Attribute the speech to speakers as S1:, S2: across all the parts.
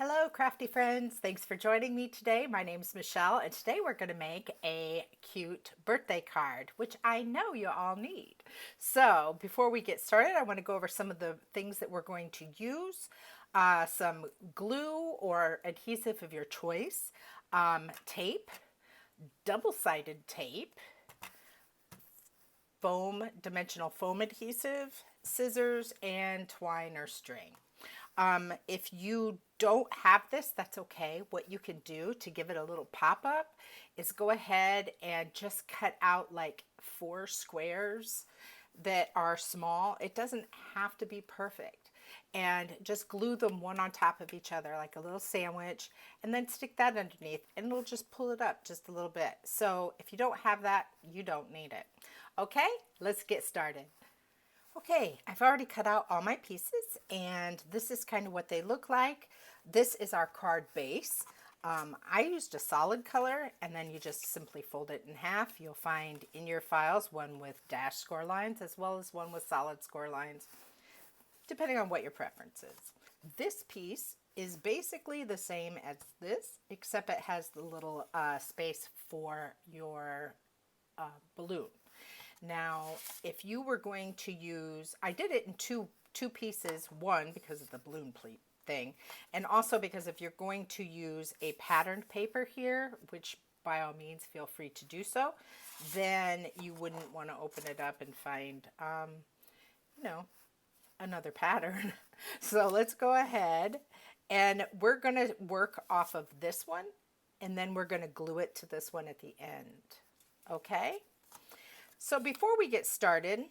S1: Hello, crafty friends. Thanks for joining me today. My name's Michelle, and today we're going to make a cute birthday card, which I know you all need. So before we get started, I want to go over some of the things that we're going to use. Some glue or adhesive of your choice, tape, double-sided tape, dimensional foam adhesive, scissors, and twine or string. If you don't have this, that's okay. What you can do to give it a little pop-up is go ahead and just cut out like 4 squares that are small. It doesn't have to be perfect. And just glue them one on top of each other like a little sandwich, and then stick that underneath and it'll just pull it up just a little bit. So if you don't have that, you don't need it. Okay, let's get started. Okay, I've already cut out all my pieces, and this is kind of what they look like. This is our card base. I used a solid color, and then you just simply fold it in half. You'll find in your files one with dash score lines as well as one with solid score lines, depending on what your preference is. This piece is basically the same as this, except it has the little space for your balloon. Now, if you were going to use, I did it in two pieces, one because of the balloon pleat thing, and also because if you're going to use a patterned paper here, which by all means feel free to do so, then you wouldn't want to open it up and find, another pattern. So let's go ahead and we're going to work off of this one, and then we're going to glue it to this one at the end. Okay? So before we get started,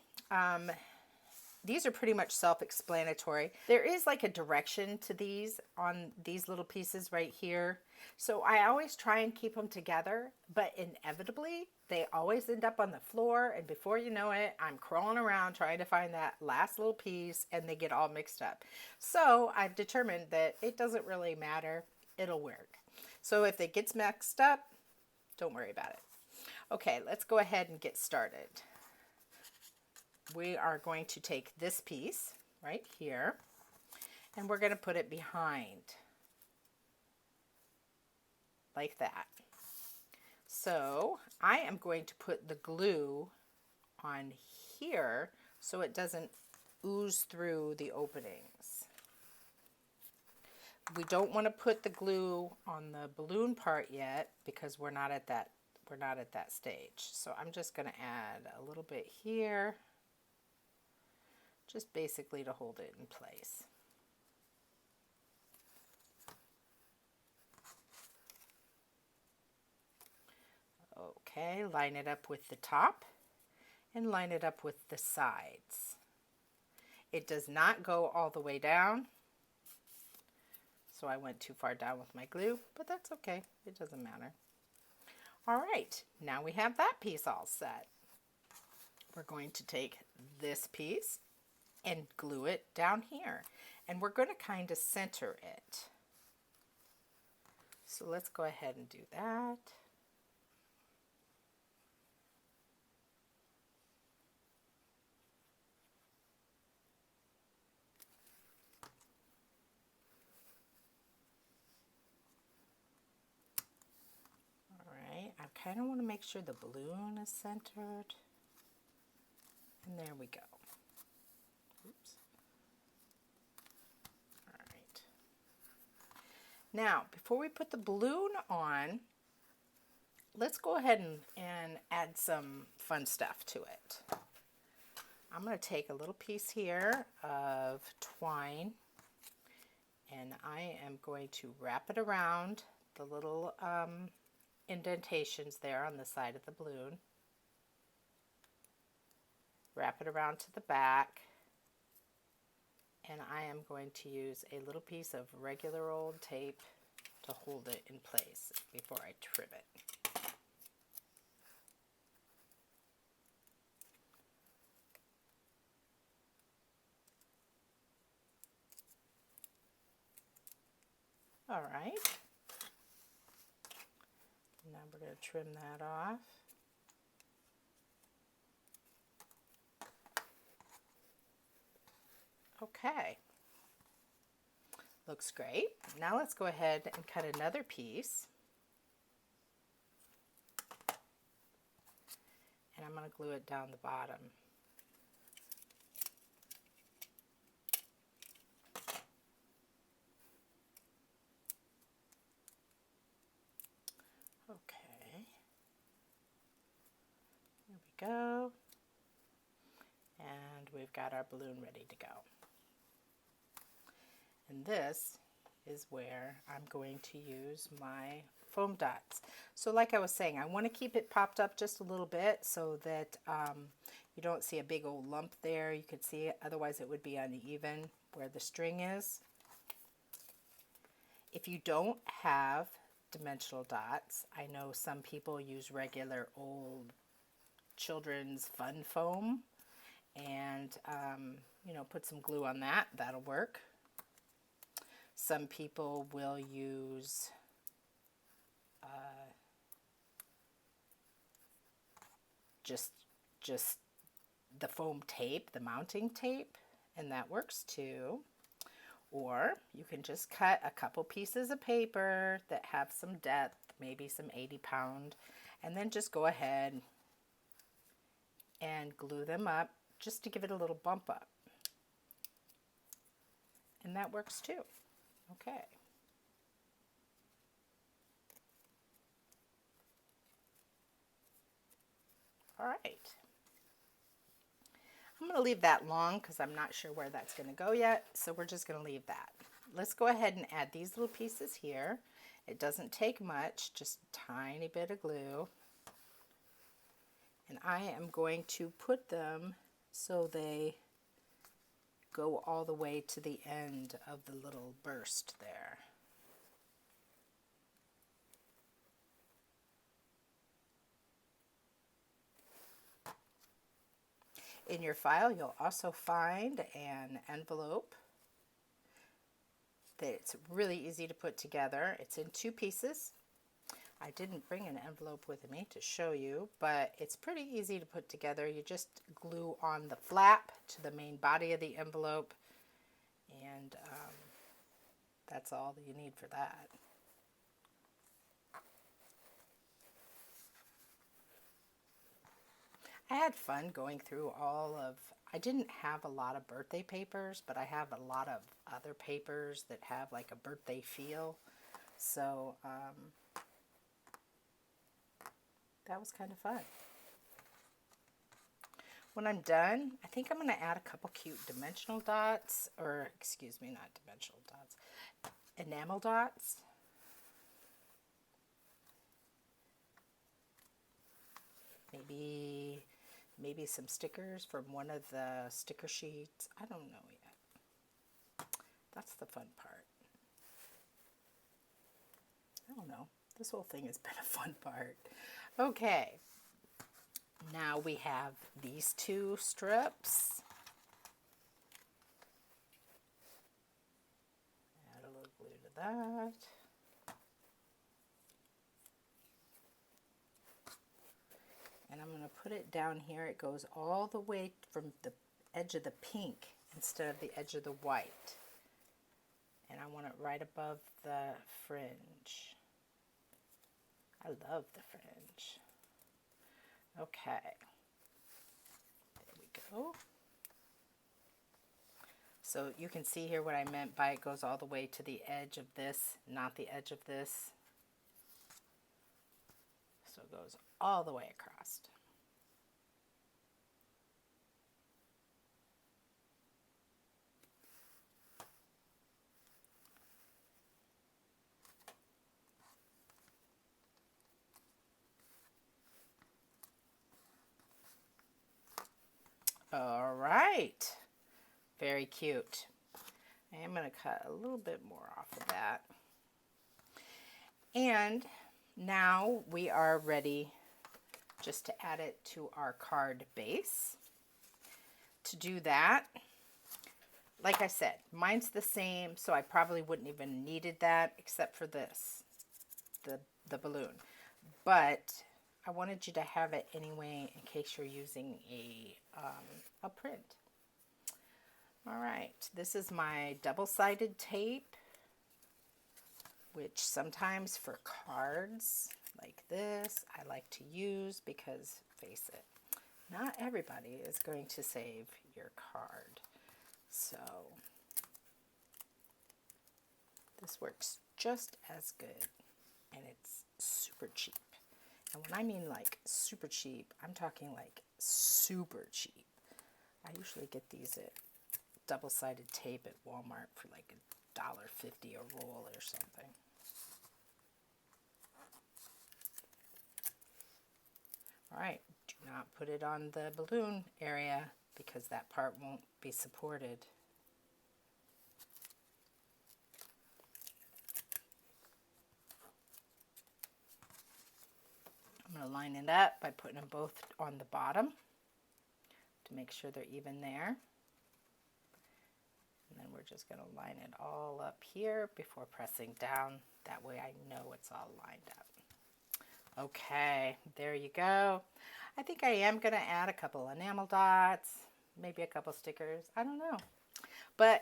S1: these are pretty much self-explanatory. There is like a direction to these on these little pieces right here. So I always try and keep them together, but inevitably they always end up on the floor, and before you know it, I'm crawling around trying to find that last little piece and they get all mixed up. So I've determined that it doesn't really matter. It'll work. So if it gets mixed up, don't worry about it. Okay, let's go ahead and get started. We are going to take this piece right here, and we're going to put it behind, like that. So I am going to put the glue on here so it doesn't ooze through the openings. We don't want to put the glue on the balloon part yet because we're not at that stage. So I'm just going to add a little bit here, just basically to hold it in place. Okay, line it up with the top and line it up with the sides. It does not go all the way down, so I went too far down with my glue, but that's okay. It doesn't matter. All right, now we have that piece all set. We're going to take this piece and glue it down here, and we're going to kind of center it. So let's go ahead and do that. I kind of want to make sure the balloon is centered. And there we go. Oops. All right. Now, before we put the balloon on, let's go ahead and add some fun stuff to it. I'm going to take a little piece here of twine, and I am going to wrap it around the little indentations there on the side of the balloon. Wrap it around to the back, and I am going to use a little piece of regular old tape to hold it in place before I trim it. All right. Now we're going to trim that off. Okay. Looks great. Now let's go ahead and cut another piece. And I'm going to glue it down the bottom. Okay. There we go. And we've got our balloon ready to go. And this is where I'm going to use my foam dots. So like I was saying, I want to keep it popped up just a little bit so that you don't see a big old lump there. You could see it, otherwise it would be uneven where the string is. If you don't have dimensional dots, I know some people use regular old children's fun foam and you know, put some glue on that. That'll work. Some people will use just the foam tape, the mounting tape, and that works too. Or you can just cut a couple pieces of paper that have some depth, maybe some 80-pound, and then just go ahead and glue them up just to give it a little bump up. And that works too. Okay. All right. I'm going to leave that long because I'm not sure where that's going to go yet, so we're just going to leave that. Let's go ahead and add these little pieces here. It doesn't take much, just a tiny bit of glue. And I am going to put them so they go all the way to the end of the little burst there. In your file, you'll also find an envelope that's really easy to put together. It's in 2 pieces. I didn't bring an envelope with me to show you, but it's pretty easy to put together. You just glue on the flap to the main body of the envelope, and that's all that you need for that. I had fun going through I didn't have a lot of birthday papers, but I have a lot of other papers that have like a birthday feel. So that was kind of fun. When I'm done, I think I'm going to add a couple cute dimensional dots, or excuse me, not dimensional dots, enamel dots. Maybe some stickers from one of the sticker sheets. I don't know yet. That's the fun part. I don't know. This whole thing has been a fun part. Okay. Now we have these 2 strips. Add a little glue to that. And I'm going to put it down here. It goes all the way from the edge of the pink instead of the edge of the white. And I want it right above the fringe. I love the fringe. Okay. There we go. So you can see here what I meant by it goes all the way to the edge of this, not the edge of this. So it goes all the way across. All right. Very cute. I am going to cut a little bit more off of that. And now we are ready just to add it to our card base. To do that, like I said, mine's the same, so I probably wouldn't even needed that except for this, the balloon. But I wanted you to have it anyway in case you're using a print. All right, this is my double-sided tape. which sometimes for cards like this, I like to use because, face it, not everybody is going to save your card. So this works just as good, and it's super cheap. And when I mean like super cheap, I'm talking like super cheap. I usually get these at double-sided tape at Walmart for like $1.50 a roll or something. All right, do not put it on the balloon area because that part won't be supported. I'm going to line it up by putting them both on the bottom to make sure they're even there. And then we're just going to line it all up here before pressing down. That way I know it's all lined up. Okay, there you go. I think I am going to add a couple enamel dots, maybe a couple stickers. I don't know. But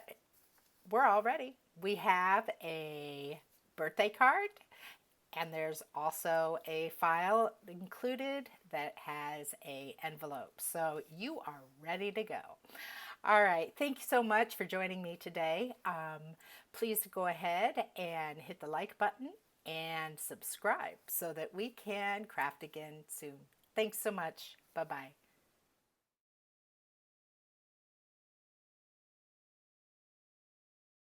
S1: we're all ready. We have a birthday card, and there's also a file included that has an envelope. So you are ready to go. All right, thank you so much for joining me today. Please go ahead and hit the like button and subscribe so that we can craft again soon. Thanks so much. Bye-bye.